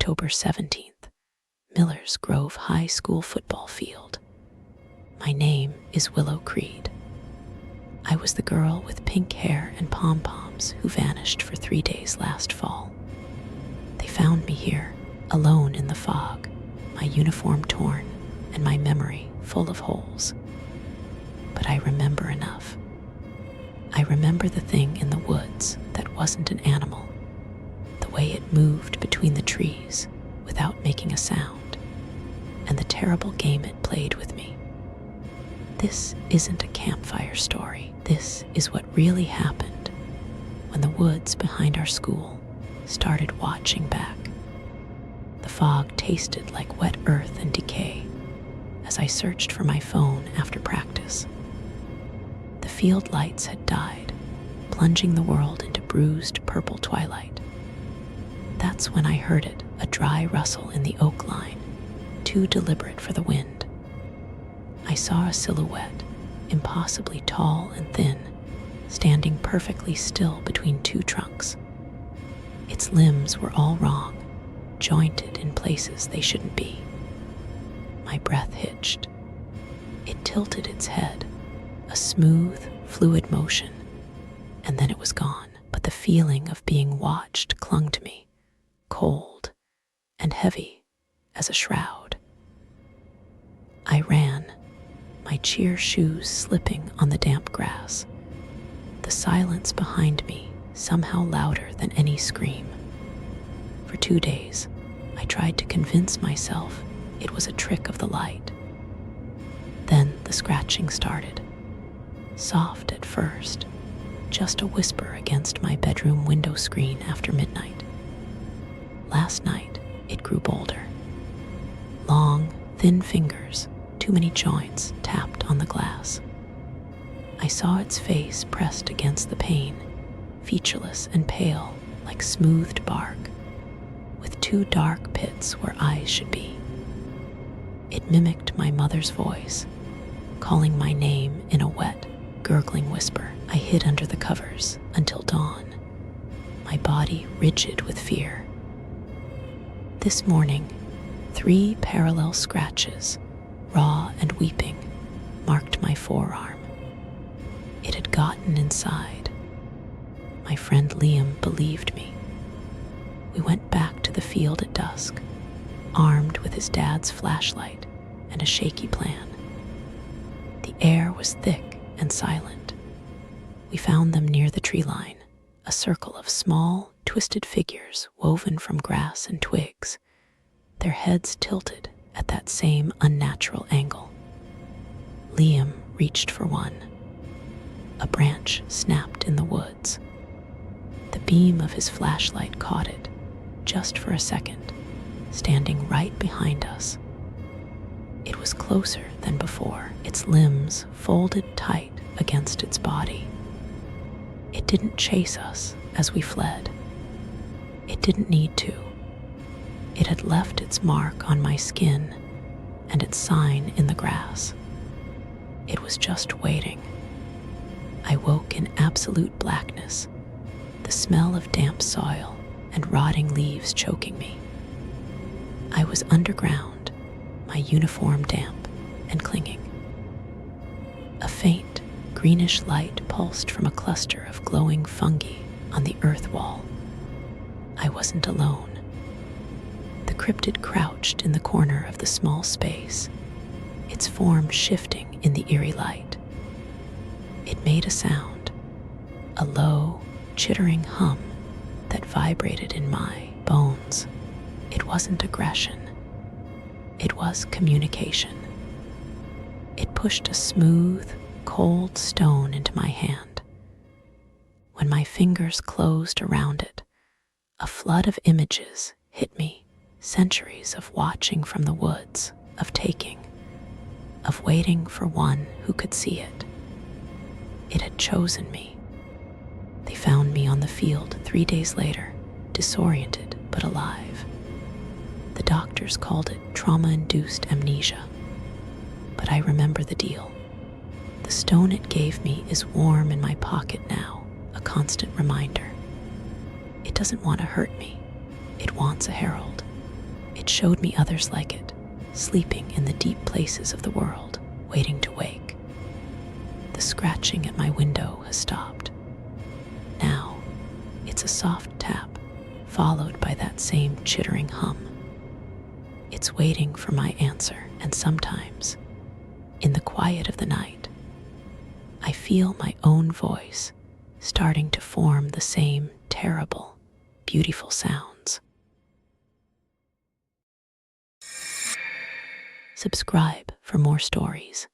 October 17th, Millers Grove High School football field. My name is Willow Creed. I was the girl with pink hair and pom-poms who vanished for 3 days last fall. They found me here, alone in the fog, my uniform torn and my memory full of holes. But I remember enough. I remember the thing in the woods that wasn't an animal, the way it moved between the trees without making a sound, and the terrible game it played with me. This isn't a campfire story. This is what really happened when the woods behind our school started watching back. The fog tasted like wet earth and decay as I searched for my phone after practice. The field lights had died, plunging the world into bruised purple twilight. That's when I heard it, a dry rustle in the oak line, too deliberate for the wind. I saw a silhouette, impossibly tall and thin, standing perfectly still between two trunks. Its limbs were all wrong, jointed in places they shouldn't be. My breath hitched. It tilted its head, a smooth, fluid motion, and then it was gone. But the feeling of being watched clung to me, cold and heavy as a shroud. I ran, my cheer shoes slipping on the damp grass, the silence behind me somehow louder than any scream. For 2 days, I tried to convince myself it was a trick of the light. Then the scratching started, soft at first, just a whisper against my bedroom window screen after midnight. Last night, it grew bolder. Long, thin fingers, too many joints, tapped on the glass. I saw its face pressed against the pane, featureless and pale, like smoothed bark, with 2 dark pits where eyes should be. It mimicked my mother's voice, calling my name in a wet, gurgling whisper. I hid under the covers until dawn, my body rigid with fear. This morning, 3 parallel scratches, raw and weeping, marked my forearm. It had gotten inside. My friend Liam believed me. We went back to the field at dusk, armed with his dad's flashlight and a shaky plan. The air was thick and silent. We found them near the tree line, a circle of small, twisted figures woven from grass and twigs, their heads tilted at that same unnatural angle. Liam reached for one. A branch snapped in the woods. The beam of his flashlight caught it, just for a second, standing right behind us. It was closer than before, its limbs folded tight against its body. It didn't chase us as we fled. It didn't need to. It had left its mark on my skin and its sign in the grass. It was just waiting. I woke in absolute blackness, the smell of damp soil and rotting leaves choking me. I was underground, my uniform damp and clinging. A faint, greenish light pulsed from a cluster of glowing fungi on the earth wall. I wasn't alone. The cryptid crouched in the corner of the small space, its form shifting in the eerie light. It made a sound, a low, chittering hum that vibrated in my bones. It wasn't aggression. It was communication. It pushed a smooth, cold stone into my hand. When my fingers closed around it, a flood of images hit me, centuries of watching from the woods, of taking, of waiting for one who could see it. It had chosen me. They found me on the field 3 days later, disoriented but alive. The doctors called it trauma-induced amnesia. But I remember the deal. The stone it gave me is warm in my pocket now, a constant reminder. It doesn't want to hurt me. It wants a herald. It showed me others like it, sleeping in the deep places of the world, waiting to wake. The scratching at my window has stopped. Now, it's a soft tap, followed by that same chittering hum. It's waiting for my answer, and sometimes, in the quiet of the night, I feel my own voice starting to form the same terrible, beautiful sounds. Subscribe for more stories.